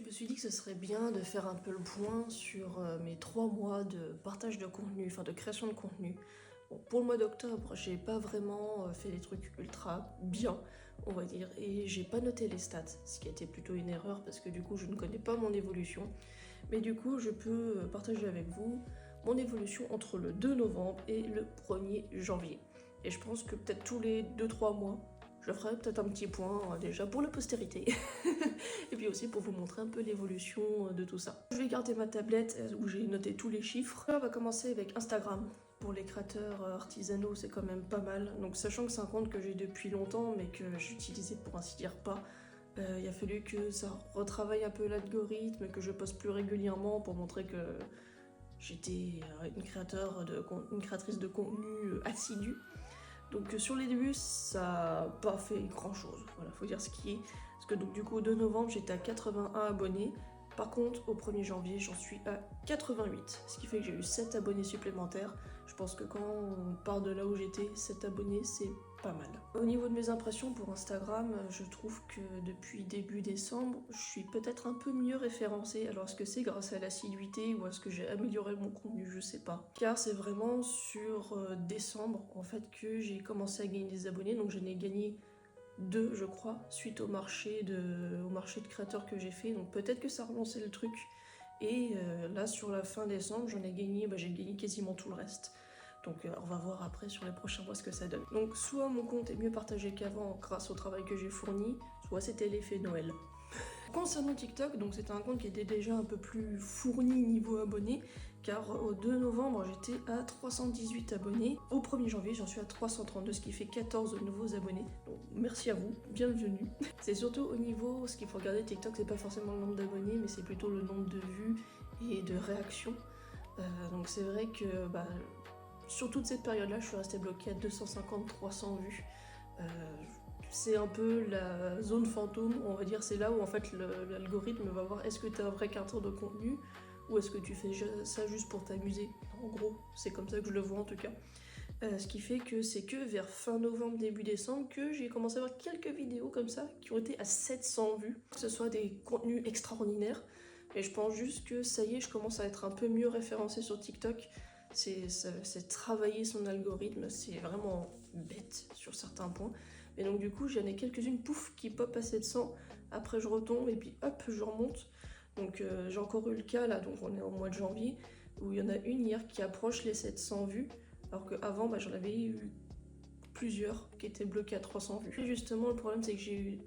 me suis dit que ce serait bien de faire un peu le point sur mes 3 mois de partage de contenu, enfin de création de contenu. Bon, pour le mois d'octobre, j'ai pas vraiment fait des trucs ultra bien, on va dire, et j'ai pas noté les stats, ce qui a été plutôt une erreur parce que du coup je ne connais pas mon évolution. Mais du coup, je peux partager avec vous mon évolution entre le 2 novembre et le 1er janvier. Et je pense que peut-être tous les 2-3 mois, je ferai peut-être un petit point déjà pour la postérité. Et puis aussi pour vous montrer un peu l'évolution de tout ça. Je vais garder ma tablette où j'ai noté tous les chiffres. Là, on va commencer avec Instagram. Pour les créateurs artisanaux, c'est quand même pas mal. Donc sachant que c'est un compte que j'ai depuis longtemps, mais que j'utilisais pour ainsi dire pas, il a fallu que ça retravaille un peu l'algorithme, que je poste plus régulièrement pour montrer que j'étais une créatrice de contenu assidue. Donc sur les débuts, ça n'a pas fait grand chose. Voilà, faut dire ce qui est. Parce que donc du coup, au 2 novembre, j'étais à 81 abonnés. Par contre, au 1er janvier, j'en suis à 88. Ce qui fait que j'ai eu 7 abonnés supplémentaires. Je pense que quand on part de là où j'étais, 7 abonnés, c'est pas mal. Au niveau de mes impressions pour Instagram, je trouve que depuis début décembre, je suis peut-être un peu mieux référencée. Alors est-ce que c'est grâce à l'assiduité ou est-ce que j'ai amélioré mon contenu, je sais pas. Car c'est vraiment sur décembre en fait que j'ai commencé à gagner des abonnés, donc j'en ai gagné 2 je crois, suite au marché de créateurs que j'ai fait, donc peut-être que ça a relancé le truc. Et là sur la fin décembre, j'ai gagné quasiment tout le reste. Donc on va voir après sur les prochains mois ce que ça donne. Donc soit mon compte est mieux partagé qu'avant grâce au travail que j'ai fourni, soit c'était l'effet Noël. Concernant TikTok, donc c'était un compte qui était déjà un peu plus fourni niveau abonnés, car au 2 novembre j'étais à 318 abonnés, au 1er janvier j'en suis à 332, ce qui fait 14 nouveaux abonnés, donc merci à vous, bienvenue. C'est surtout au niveau, ce qu'il faut regarder TikTok, c'est pas forcément le nombre d'abonnés, mais c'est plutôt le nombre de vues et de réactions. Donc c'est vrai que sur toute cette période-là, je suis restée bloquée à 250-300 vues. C'est un peu la zone fantôme, on va dire, c'est là où en fait l'algorithme va voir est-ce que tu es un vrai créateur de contenu ou est-ce que tu fais ça juste pour t'amuser. En gros, c'est comme ça que je le vois en tout cas. Ce qui fait que c'est que vers fin novembre, début décembre que j'ai commencé à voir quelques vidéos comme ça qui ont été à 700 vues, que ce soit des contenus extraordinaires. Et je pense juste que ça y est, je commence à être un peu mieux référencée sur TikTok. C'est travailler son algorithme, c'est vraiment bête sur certains points. Et donc du coup, j'en ai quelques-unes, pouf, qui pop à 700. Après, je retombe et puis hop, je remonte. Donc j'ai encore eu le cas, là, donc on est au mois de janvier, où il y en a une hier qui approche les 700 vues. Alors qu'avant, j'en avais eu plusieurs qui étaient bloquées à 300 vues. Et justement, le problème, c'est que j'ai eu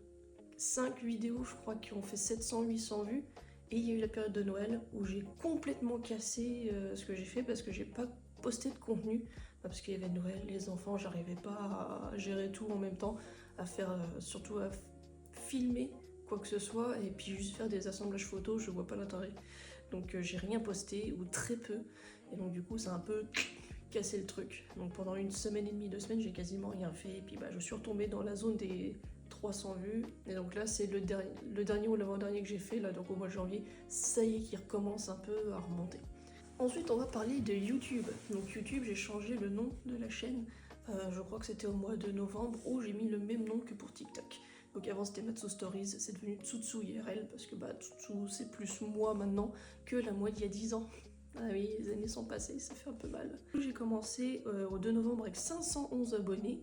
5 vidéos, je crois, qui ont fait 700-800 vues. Et il y a eu la période de Noël où j'ai complètement cassé ce que j'ai fait parce que j'ai pas posté de contenu. Parce qu'il y avait Noël, les enfants, j'arrivais pas à gérer tout en même temps, à faire, surtout à filmer quoi que ce soit, et puis juste faire des assemblages photos, je vois pas l'intérêt. Donc j'ai rien posté, ou très peu, et donc du coup ça a un peu cassé le truc. Donc pendant une semaine et demie, 2 semaines, j'ai quasiment rien fait, et puis je suis retombée dans la zone des 300 vues, et donc là c'est le dernier ou l'avant-dernier que j'ai fait, là donc au mois de janvier, ça y est qui recommence un peu à remonter. Ensuite, on va parler de YouTube. Donc YouTube, j'ai changé le nom de la chaîne. Je crois que c'était au mois de novembre où j'ai mis le même nom que pour TikTok. Donc avant c'était Matsu Stories, c'est devenu Tsutsu IRL parce que Tsutsu c'est plus moi maintenant que la moi d'il y a 10 ans. Ah oui, les années sont passées, ça fait un peu mal. J'ai commencé au 2 novembre avec 511 abonnés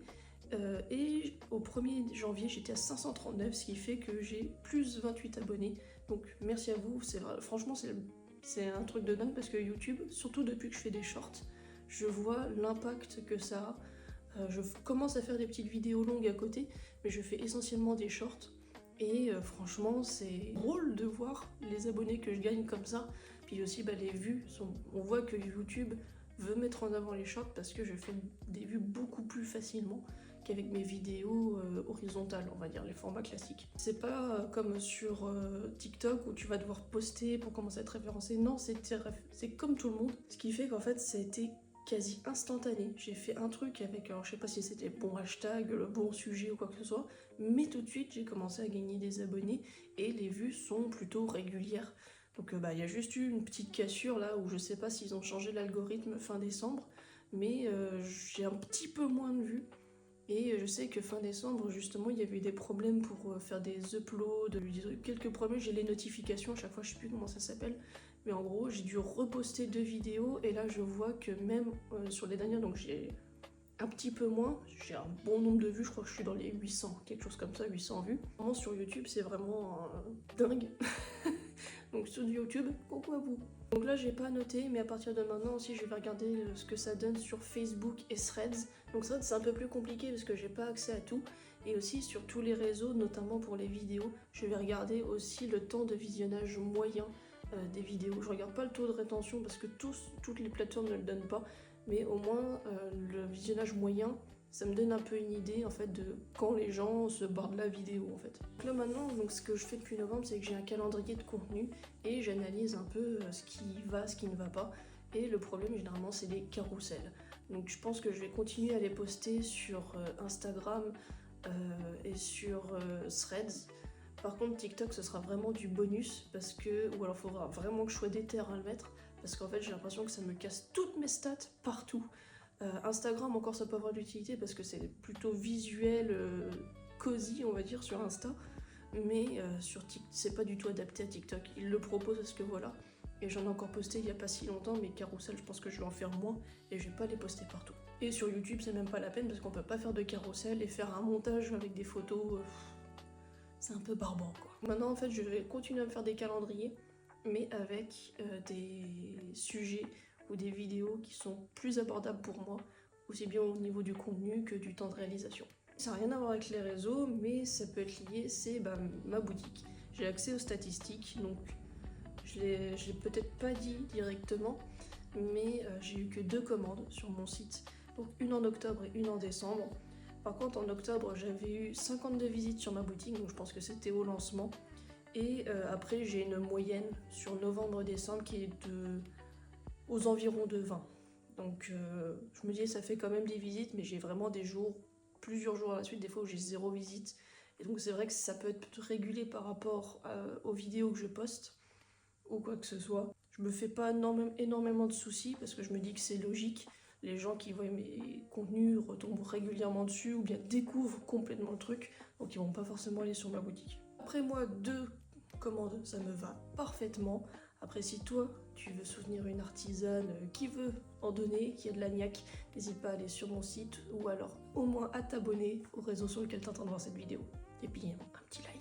et au 1er janvier j'étais à 539, ce qui fait que j'ai plus 28 abonnés. Donc merci à vous, franchement c'est un truc de dingue parce que YouTube, surtout depuis que je fais des shorts, je vois l'impact que ça a. Je commence à faire des petites vidéos longues à côté, mais je fais essentiellement des shorts. Et franchement, c'est drôle de voir les abonnés que je gagne comme ça. Puis aussi, les vues, on voit que YouTube veut mettre en avant les shorts parce que je fais des vues beaucoup plus facilement qu'avec mes vidéos horizontales, on va dire, les formats classiques. C'est pas comme sur TikTok où tu vas devoir poster pour commencer à être référencé. Non, c'est comme tout le monde. Ce qui fait qu'en fait, ça a été quasi instantané. J'ai fait un truc avec, alors je sais pas si c'était le bon hashtag, le bon sujet ou quoi que ce soit, mais tout de suite j'ai commencé à gagner des abonnés et les vues sont plutôt régulières. Donc il y a juste eu une petite cassure là où je sais pas s'ils ont changé l'algorithme fin décembre, mais j'ai un petit peu moins de vues. Et je sais que fin décembre, justement, il y avait eu des problèmes pour faire des uploads, quelques problèmes, j'ai les notifications, à chaque fois je sais plus comment ça s'appelle, mais en gros j'ai dû reposter 2 vidéos, et là je vois que même sur les dernières, donc j'ai un petit peu moins, j'ai un bon nombre de vues, je crois que je suis dans les 800, quelque chose comme ça, 800 vues. Vraiment sur YouTube c'est vraiment dingue. Donc sur YouTube, coucou à vous. Donc là j'ai pas noté, mais à partir de maintenant aussi je vais regarder ce que ça donne sur Facebook et Threads. Donc Threads c'est un peu plus compliqué parce que j'ai pas accès à tout. Et aussi sur tous les réseaux, notamment pour les vidéos, je vais regarder aussi le temps de visionnage moyen des vidéos. Je regarde pas le taux de rétention parce que toutes les plateformes ne le donnent pas, mais au moins le visionnage moyen, ça me donne un peu une idée en fait de quand les gens se barrent de la vidéo en fait. Donc là maintenant, donc, ce que je fais depuis novembre, c'est que j'ai un calendrier de contenu et j'analyse un peu ce qui va, ce qui ne va pas. Et le problème généralement c'est les carousels. Donc je pense que je vais continuer à les poster sur Instagram et sur Threads. Par contre TikTok ce sera vraiment du bonus parce que, ou alors il faudra vraiment que je sois déter à le mettre parce qu'en fait j'ai l'impression que ça me casse toutes mes stats partout. Instagram encore ça peut avoir de l'utilité parce que c'est plutôt visuel, cosy on va dire sur Insta, mais sur TikTok c'est pas du tout adapté à TikTok. Ils le proposent parce que voilà, et j'en ai encore posté il y a pas si longtemps, mais carousel je pense que je vais en faire moins et je vais pas les poster partout. Et sur YouTube c'est même pas la peine parce qu'on peut pas faire de carousel et faire un montage avec des photos, c'est un peu barbant quoi. Maintenant en fait je vais continuer à me faire des calendriers, mais avec des sujets ou des vidéos qui sont plus abordables pour moi, aussi bien au niveau du contenu que du temps de réalisation. Ça n'a rien à voir avec les réseaux, mais ça peut être lié, c'est ma boutique. J'ai accès aux statistiques, donc je l'ai peut-être pas dit directement, mais j'ai eu que 2 commandes sur mon site, donc une en octobre et une en décembre. Par contre en octobre j'avais eu 52 visites sur ma boutique, donc je pense que c'était au lancement. Et après j'ai une moyenne sur novembre-décembre qui est aux environs de 20. Donc je me dis ça fait quand même des visites, mais j'ai vraiment des jours, plusieurs jours à la suite, des fois où j'ai 0 visite. Et donc c'est vrai que ça peut être régulé par rapport aux vidéos que je poste ou quoi que ce soit. Je me fais pas énormément de soucis parce que je me dis que c'est logique. Les gens qui voient mes contenus retombent régulièrement dessus ou bien découvrent complètement le truc, donc ils vont pas forcément aller sur ma boutique. Après moi, 2 commandes, ça me va parfaitement. Après si toi, tu veux soutenir une artisane qui veut en donner, qui a de la niaque, n'hésite pas à aller sur mon site ou alors au moins à t'abonner au réseau sur lequel tu es en train de voir cette vidéo. Et puis un petit like.